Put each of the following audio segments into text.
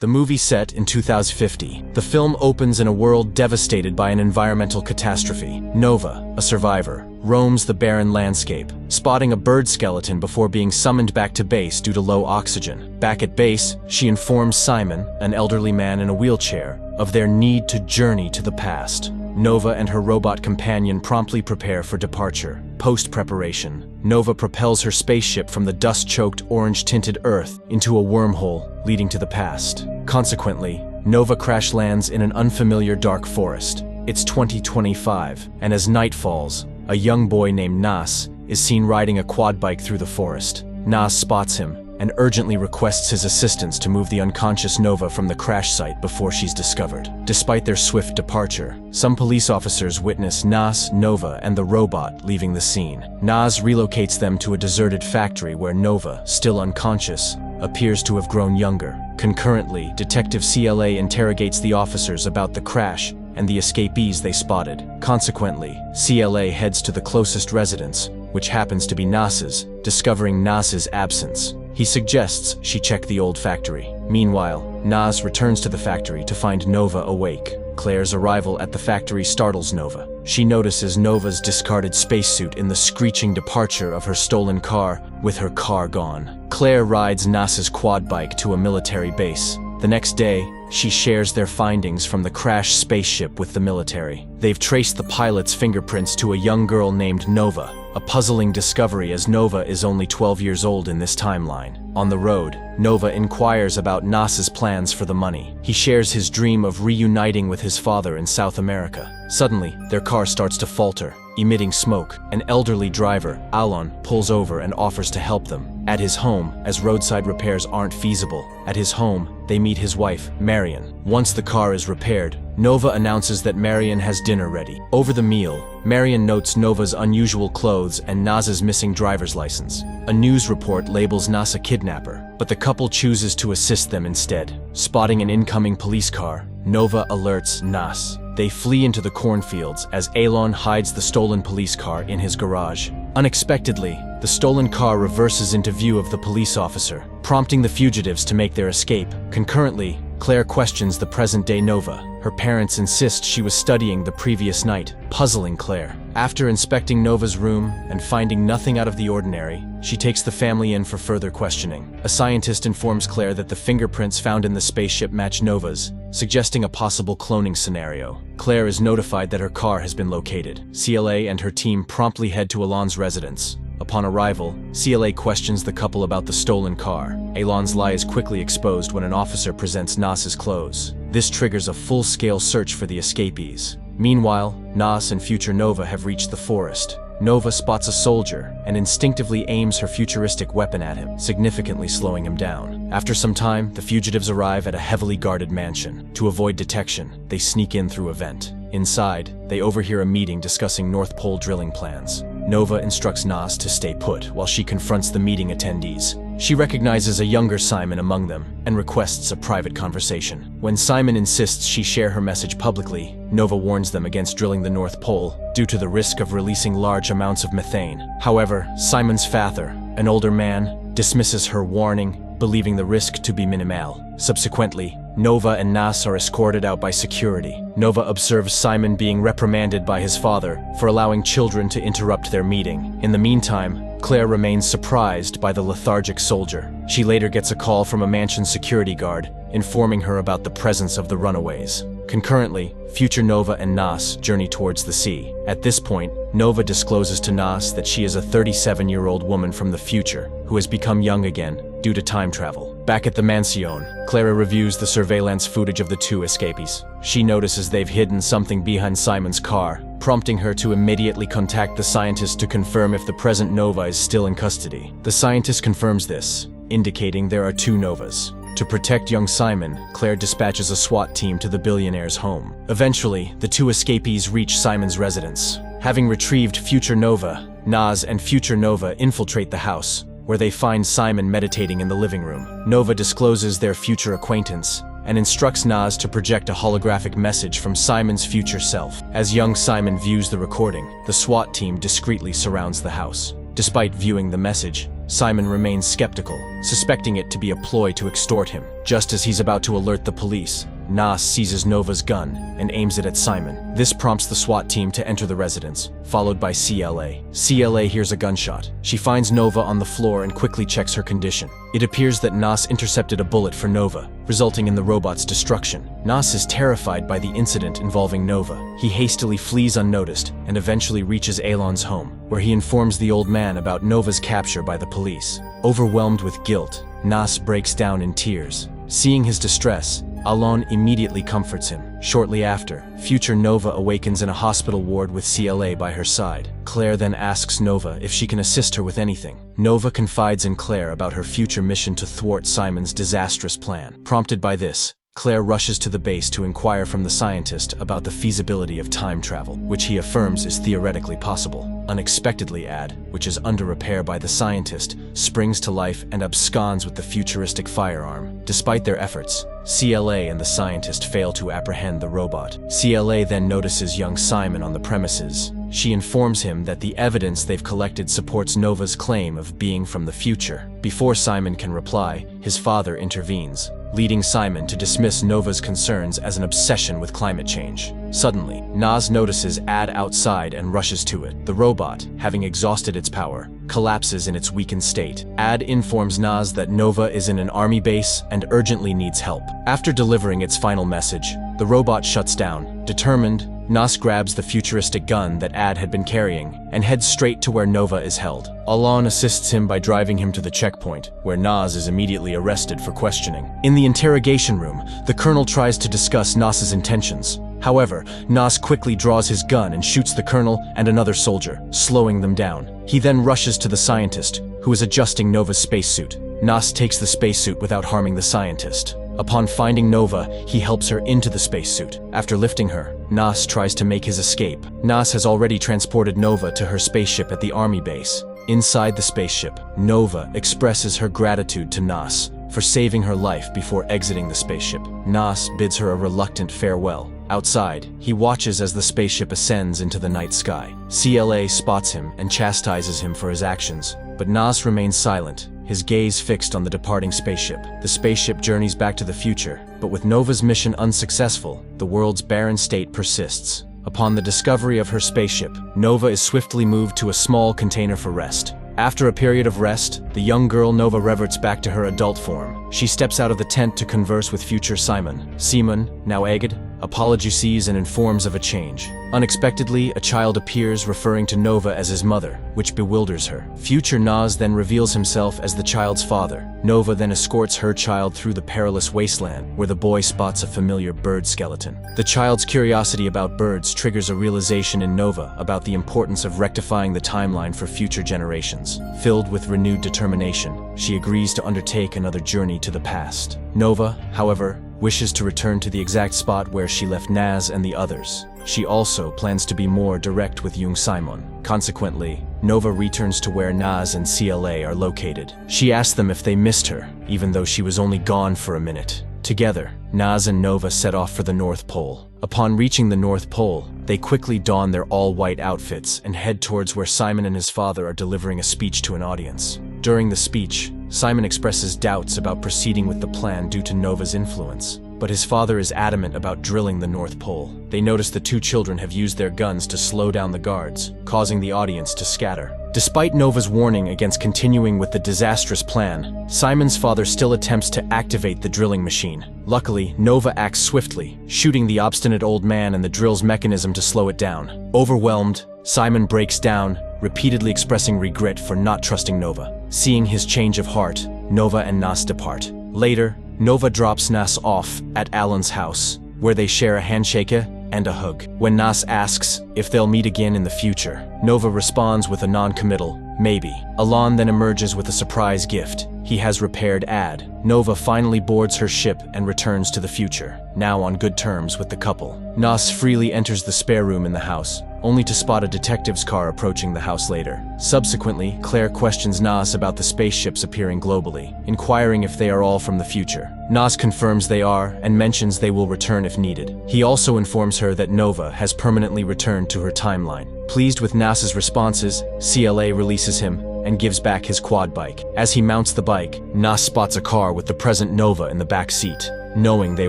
The movie set in 2050. The film opens in a world devastated by an environmental catastrophe. Nova, a survivor, roams the barren landscape, spotting a bird skeleton before being summoned back to base due to low oxygen. Back at base, she informs Simon, an elderly man in a wheelchair, of their need to journey to the past. Nova and her robot companion promptly prepare for departure. Post-preparation, Nova propels her spaceship from the dust-choked orange-tinted Earth into a wormhole leading to the past. Consequently, Nova crash lands in an unfamiliar dark forest. It's 2025, and as night falls, a young boy named Nas is seen riding a quad bike through the forest. Nas spots him and urgently requests his assistance to move the unconscious Nova from the crash site before she's discovered. Despite their swift departure, some police officers witness Nas, Nova, and the robot leaving the scene. Nas relocates them to a deserted factory where Nova, still unconscious, appears to have grown younger. Concurrently, Detective CLA interrogates the officers about the crash and the escapees they spotted. Consequently, CLA heads to the closest residence, which happens to be Nas's, discovering Nas's absence. He suggests she check the old factory. Meanwhile, Nas returns to the factory to find Nova awake. Claire's arrival at the factory startles Nova. She notices Nova's discarded spacesuit in the screeching departure of her stolen car, with her car gone. Claire rides Nas's quad bike to a military base. The next day, she shares their findings from the crashed spaceship with the military. They've traced the pilot's fingerprints to a young girl named Nova, a puzzling discovery as Nova is only 12 years old in this timeline. On the road, Nova inquires about Nas's plans for the money. He shares his dream of reuniting with his father in South America. Suddenly, their car starts to falter, emitting smoke. An elderly driver, Alon, pulls over and offers to help them. At his home, as roadside repairs aren't feasible, at his home, they meet his wife, Marion. Once the car is repaired, Nova announces that Marion has dinner ready. Over the meal, Marion notes Nova's unusual clothes and Nas's missing driver's license. A news report labels Nas a kidnapper, but the couple chooses to assist them instead. Spotting an incoming police car, Nova alerts Nas. They flee into the cornfields as Alon hides the stolen police car in his garage. Unexpectedly, the stolen car reverses into view of the police officer, prompting the fugitives to make their escape. Concurrently, Claire questions the present-day Nova. Her parents insist she was studying the previous night, puzzling Claire. After inspecting Nova's room and finding nothing out of the ordinary, she takes the family in for further questioning. A scientist informs Claire that the fingerprints found in the spaceship match Nova's, suggesting a possible cloning scenario. Claire is notified that her car has been located. CLA and her team promptly head to Alon's residence. Upon arrival, CLA questions the couple about the stolen car. Alon's lie is quickly exposed when an officer presents Nas's clothes. This triggers a full-scale search for the escapees. Meanwhile, Nas and future Nova have reached the forest. Nova spots a soldier and instinctively aims her futuristic weapon at him, significantly slowing him down. After some time, the fugitives arrive at a heavily guarded mansion. To avoid detection, they sneak in through a vent. Inside, they overhear a meeting discussing North Pole drilling plans. Nova instructs Nas to stay put while she confronts the meeting attendees. She recognizes a younger Simon among them and requests a private conversation. When Simon insists she share her message publicly, Nova warns them against drilling the North Pole due to the risk of releasing large amounts of methane. However, Simon's father, an older man, dismisses her warning, believing the risk to be minimal. Subsequently, Nova and Nas are escorted out by security. Nova observes Simon being reprimanded by his father for allowing children to interrupt their meeting. In the meantime, Claire remains surprised by the lethargic soldier. She later gets a call from a mansion security guard, informing her about the presence of the runaways. Concurrently, future Nova and Nas journey towards the sea. At this point, Nova discloses to Nas that she is a 37-year-old woman from the future who has become young again due to time travel. Back at the mansion, Clara reviews the surveillance footage of the two escapees. She notices they've hidden something behind Simon's car, prompting her to immediately contact the scientist to confirm if the present Nova is still in custody. The scientist confirms this, indicating there are two Novas. To protect young Simon, Claire dispatches a SWAT team to the billionaire's home. Eventually, the two escapees reach Simon's residence. Having retrieved future Nova, Nas and future Nova infiltrate the house, where they find Simon meditating in the living room. Nova discloses their future acquaintance and instructs Nas to project a holographic message from Simon's future self. As young Simon views the recording, the SWAT team discreetly surrounds the house. Despite viewing the message, Simon remains skeptical, suspecting it to be a ploy to extort him. Just as he's about to alert the police, Nas seizes Nova's gun and aims it at Simon. This prompts the SWAT team to enter the residence, followed by CLA. CLA hears a gunshot. She finds Nova on the floor and quickly checks her condition. It appears that Nas intercepted a bullet for Nova, resulting in the robot's destruction. Nas is terrified by the incident involving Nova. He hastily flees unnoticed and eventually reaches Alon's home, where he informs the old man about Nova's capture by the police. Overwhelmed with guilt, Nas breaks down in tears. Seeing his distress, Alon immediately comforts him. Shortly after, future Nova awakens in a hospital ward with CLA by her side. Claire then asks Nova if she can assist her with anything. Nova confides in Claire about her future mission to thwart Simon's disastrous plan. Prompted by this, Claire rushes to the base to inquire from the scientist about the feasibility of time travel, which he affirms is theoretically possible. Unexpectedly, Ad, which is under repair by the scientist, springs to life and absconds with the futuristic firearm. Despite their efforts, CLA and the scientist fail to apprehend the robot. CLA then notices young Simon on the premises. She informs him that the evidence they've collected supports Nova's claim of being from the future. Before Simon can reply, his father intervenes, leading Simon to dismiss Nova's concerns as an obsession with climate change. Suddenly, Nas notices Ad outside and rushes to it. The robot, having exhausted its power, collapses in its weakened state. Ad informs Nas that Nova is in an army base and urgently needs help. After delivering its final message, the robot shuts down. Determined, Nas grabs the futuristic gun that Ad had been carrying and heads straight to where Nova is held. Alon assists him by driving him to the checkpoint, where Nas is immediately arrested for questioning. In the interrogation room, the colonel tries to discuss Nas's intentions. However, Nas quickly draws his gun and shoots the colonel and another soldier, slowing them down. He then rushes to the scientist, who is adjusting Nova's spacesuit. Nas takes the spacesuit without harming the scientist. Upon finding Nova, he helps her into the spacesuit. After lifting her, Nas tries to make his escape. Nas has already transported Nova to her spaceship at the army base. Inside the spaceship, Nova expresses her gratitude to Nas for saving her life before exiting the spaceship. Nas bids her a reluctant farewell. Outside, he watches as the spaceship ascends into the night sky. CLA spots him and chastises him for his actions, but Nas remains silent, his gaze fixed on the departing spaceship. The spaceship journeys back to the future, but with Nova's mission unsuccessful, the world's barren state persists. Upon the discovery of her spaceship, Nova is swiftly moved to a small container for rest. After a period of rest, the young girl Nova reverts back to her adult form. She steps out of the tent to converse with future Simon. Simon, now aged, apologizes and informs of a change. Unexpectedly, a child appears referring to Nova as his mother, which bewilders her. Future Nas then reveals himself as the child's father. Nova then escorts her child through the perilous wasteland, where the boy spots a familiar bird skeleton. The child's curiosity about birds triggers a realization in Nova about the importance of rectifying the timeline for future generations. Filled with renewed determination, she agrees to undertake another journey to the past. Nova, however, wishes to return to the exact spot where she left Nas and the others. She also plans to be more direct with young Simon. Consequently, Nova returns to where Nas and CLA are located. She asks them if they missed her, even though she was only gone for a minute. Together, Nas and Nova set off for the North Pole. Upon reaching the North Pole, they quickly don their all-white outfits and head towards where Simon and his father are delivering a speech to an audience. During the speech, Simon expresses doubts about proceeding with the plan due to Nova's influence, but his father is adamant about drilling the North Pole. They notice the two children have used their guns to slow down the guards, causing the audience to scatter. Despite Nova's warning against continuing with the disastrous plan, Simon's father still attempts to activate the drilling machine. Luckily, Nova acts swiftly, shooting the obstinate old man and the drill's mechanism to slow it down. Overwhelmed, Simon breaks down, repeatedly expressing regret for not trusting Nova. Seeing his change of heart, Nova and Nas depart. Later, Nova drops Nas off at Alan's house, where they share a handshake and a hug. When Nas asks if they'll meet again in the future, Nova responds with a non-committal, maybe. Alan then emerges with a surprise gift. He has repaired Ad. Nova finally boards her ship and returns to the future, now on good terms with the couple. Nas freely enters the spare room in the house, only to spot a detective's car approaching the house later. Subsequently, Claire questions Nas about the spaceships appearing globally, inquiring if they are all from the future. Nas confirms they are and mentions they will return if needed. He also informs her that Nova has permanently returned to her timeline. Pleased with Nas's responses, CLA releases him, and gives back his quad bike. As he mounts the bike, Nas spots a car with the present Nova in the back seat, knowing they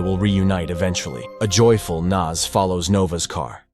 will reunite eventually. A joyful Nas follows Nova's car.